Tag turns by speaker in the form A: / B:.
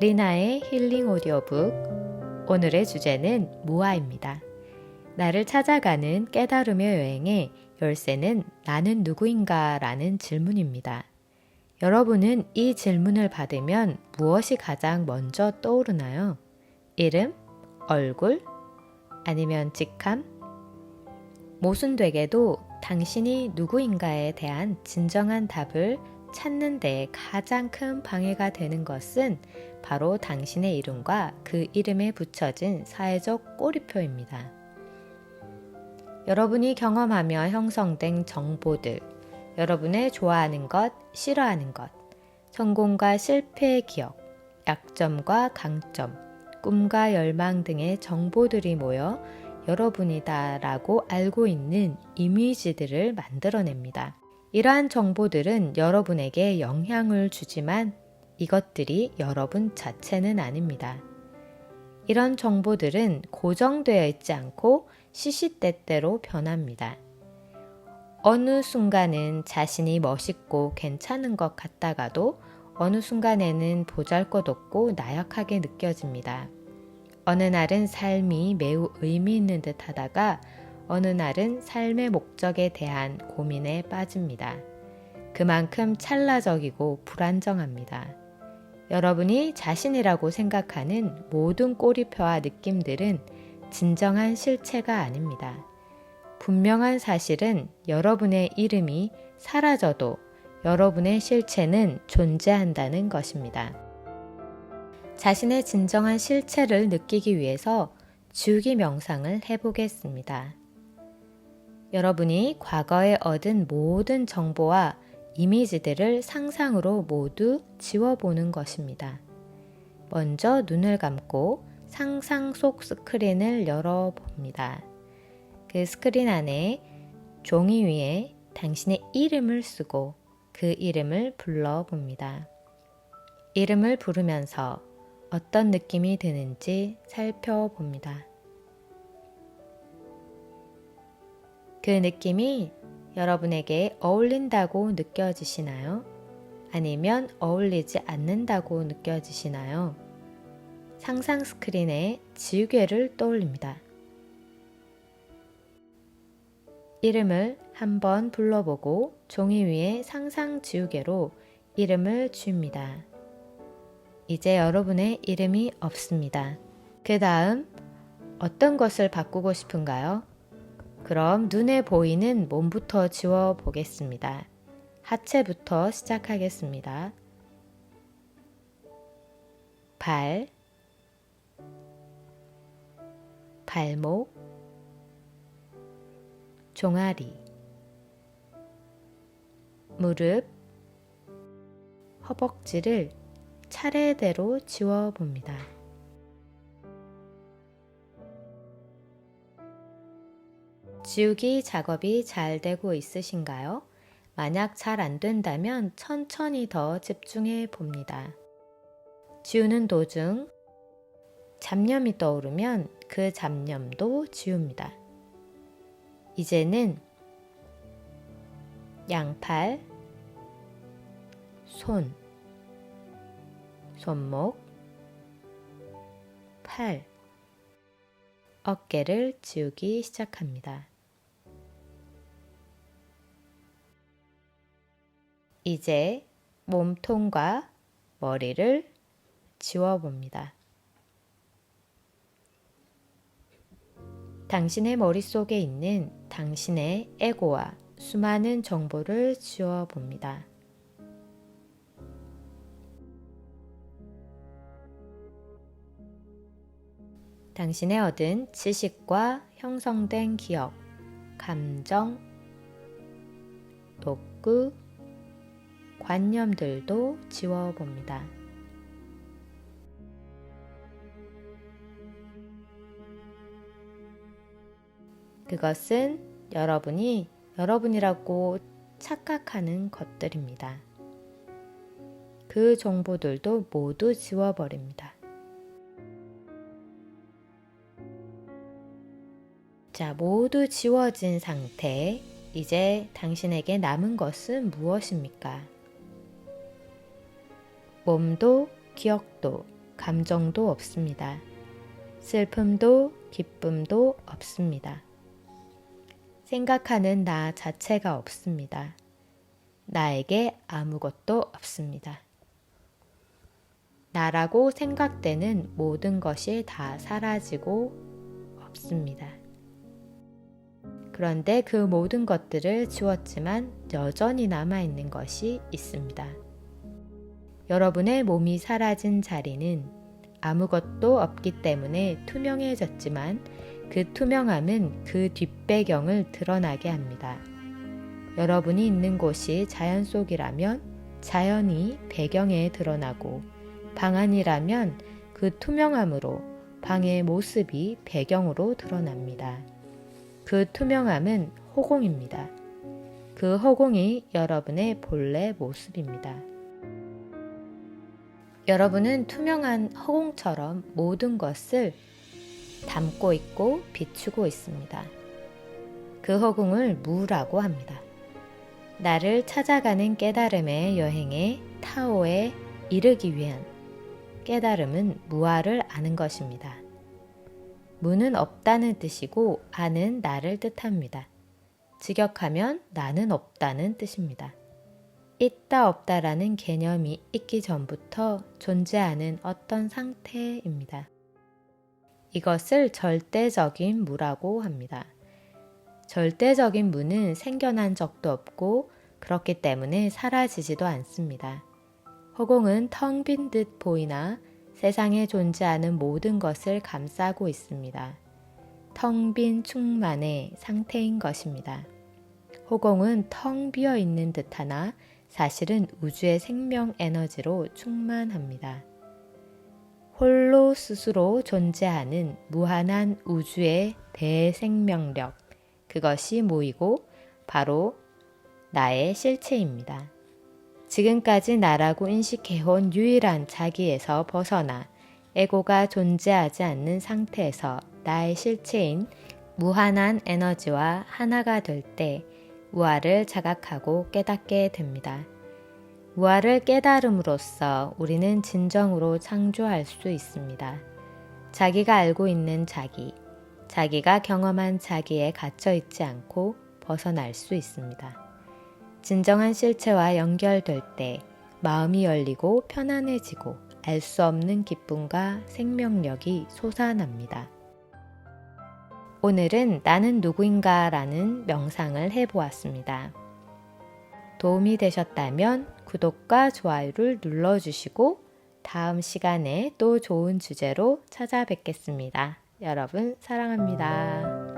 A: 리나의 힐링 오디오북. 오늘의 주제는 무아입니다. 나를 찾아가는 깨달음의 여행의 열쇠는 나는 누구인가? 라는 질문입니다. 여러분은 이 질문을 받으면 무엇이 가장 먼저 떠오르나요? 이름? 얼굴? 아니면 직함? 모순되게도 당신이 누구인가에 대한 진정한 답을 찾는 데 가장 큰 방해가 되는 것은 바로 당신의 이름과 그 이름에 붙여진 사회적 꼬리표입니다. 여러분이 경험하며 형성된 정보들, 여러분의 좋아하는 것, 싫어하는 것, 성공과 실패의 기억, 약점과 강점, 꿈과 열망 등의 정보들이 모여 여러분이다라고 알고 있는 이미지들을 만들어냅니다. 이러한 정보들은 여러분에게 영향을 주지만 이것들이 여러분 자체는 아닙니다. 이런 정보들은 고정되어 있지 않고 시시때때로 변합니다. 어느 순간은 자신이 멋있고 괜찮은 것 같다가도 어느 순간에는 보잘것없고 나약하게 느껴집니다. 어느 날은 삶이 매우 의미 있는 듯 하다가 어느 날은 삶의 목적에 대한 고민에 빠집니다. 그만큼 찰나적이고 불안정합니다. 여러분이 자신이라고 생각하는 모든 꼬리표와 느낌들은 진정한 실체가 아닙니다. 분명한 사실은 여러분의 이름이 사라져도 여러분의 실체는 존재한다는 것입니다. 자신의 진정한 실체를 느끼기 위해서 지우기 명상을 해보겠습니다. 여러분이 과거에 얻은 모든 정보와 이미지들을 상상으로 모두 지워보는 것입니다. 먼저 눈을 감고 상상 속 스크린을 열어봅니다. 그 스크린 안에 종이 위에 당신의 이름을 쓰고 그 이름을 불러봅니다. 이름을 부르면서 어떤 느낌이 드는지 살펴봅니다. 그 느낌이 여러분에게 어울린다고 느껴지시나요? 아니면 어울리지 않는다고 느껴지시나요? 상상 스크린에 지우개를 떠올립니다. 이름을 한번 불러보고 종이 위에 상상 지우개로 이름을 지웁니다. 이제 여러분의 이름이 없습니다. 그 다음 어떤 것을 바꾸고 싶은가요? 그럼 눈에 보이는 몸부터 지워보겠습니다. 하체부터 시작하겠습니다. 발, 발목, 종아리, 무릎, 허벅지를 차례대로 지워봅니다. 지우기 작업이 잘 되고 있으신가요? 만약 잘 안 된다면 천천히 더 집중해 봅니다. 지우는 도중 잡념이 떠오르면 그 잡념도 지웁니다. 이제는 양팔, 손, 손목, 팔, 어깨를 지우기 시작합니다. 이제 몸통과 머리를 지워봅니다. 당신의 머릿속에 있는 당신의 에고와 수많은 정보를 지워봅니다. 당신의 얻은 지식과 형성된 기억, 감정, 욕구, 관념들도 지워봅니다. 그것은 여러분이 여러분이라고 착각하는 것들입니다. 그 정보들도 모두 지워버립니다. 자, 모두 지워진 상태. 이제 당신에게 남은 것은 무엇입니까? 몸도 기억도 감정도 없습니다. 슬픔도 기쁨도 없습니다. 생각하는 나 자체가 없습니다. 나에게 아무것도 없습니다. 나라고 생각되는 모든 것이 다 사라지고 없습니다. 그런데 그 모든 것들을 지웠지만 여전히 남아있는 것이 있습니다. 여러분의 몸이 사라진 자리는 아무것도 없기 때문에 투명해졌지만 그 투명함은 그 뒷배경을 드러나게 합니다. 여러분이 있는 곳이 자연 속이라면 자연이 배경에 드러나고 방 안이라면 그 투명함으로 방의 모습이 배경으로 드러납니다. 그 투명함은 허공입니다. 그 허공이 여러분의 본래 모습입니다. 여러분은 투명한 허공처럼 모든 것을 담고 있고 비추고 있습니다. 그 허공을 무라고 합니다. 나를 찾아가는 깨달음의 여행에 타오에 이르기 위한 깨달음은 무아를 아는 것입니다. 무는 없다는 뜻이고 아는 나를 뜻합니다. 직역하면 나는 없다는 뜻입니다. 있다 없다라는 개념이 있기 전부터 존재하는 어떤 상태입니다. 이것을 절대적인 무라고 합니다. 절대적인 무는 생겨난 적도 없고 그렇기 때문에 사라지지도 않습니다. 허공은 텅 빈 듯 보이나 세상에 존재하는 모든 것을 감싸고 있습니다. 텅 빈 충만의 상태인 것입니다. 허공은 텅 비어 있는 듯하나 사실은 우주의 생명 에너지로 충만합니다. 홀로 스스로 존재하는 무한한 우주의 대생명력, 그것이 모이고 바로 나의 실체입니다. 지금까지 나라고 인식해온 유일한 자기에서 벗어나 에고가 존재하지 않는 상태에서 나의 실체인 무한한 에너지와 하나가 될 때 무아를 자각하고 깨닫게 됩니다. 무아를 깨달음으로써 우리는 진정으로 창조할 수 있습니다. 자기가 알고 있는 자기, 자기가 경험한 자기에 갇혀 있지 않고 벗어날 수 있습니다. 진정한 실체와 연결될 때 마음이 열리고 편안해지고 알 수 없는 기쁨과 생명력이 솟아납니다. 오늘은 나는 누구인가 라는 명상을 해보았습니다. 도움이 되셨다면 구독과 좋아요를 눌러주시고 다음 시간에 또 좋은 주제로 찾아뵙겠습니다. 여러분 사랑합니다.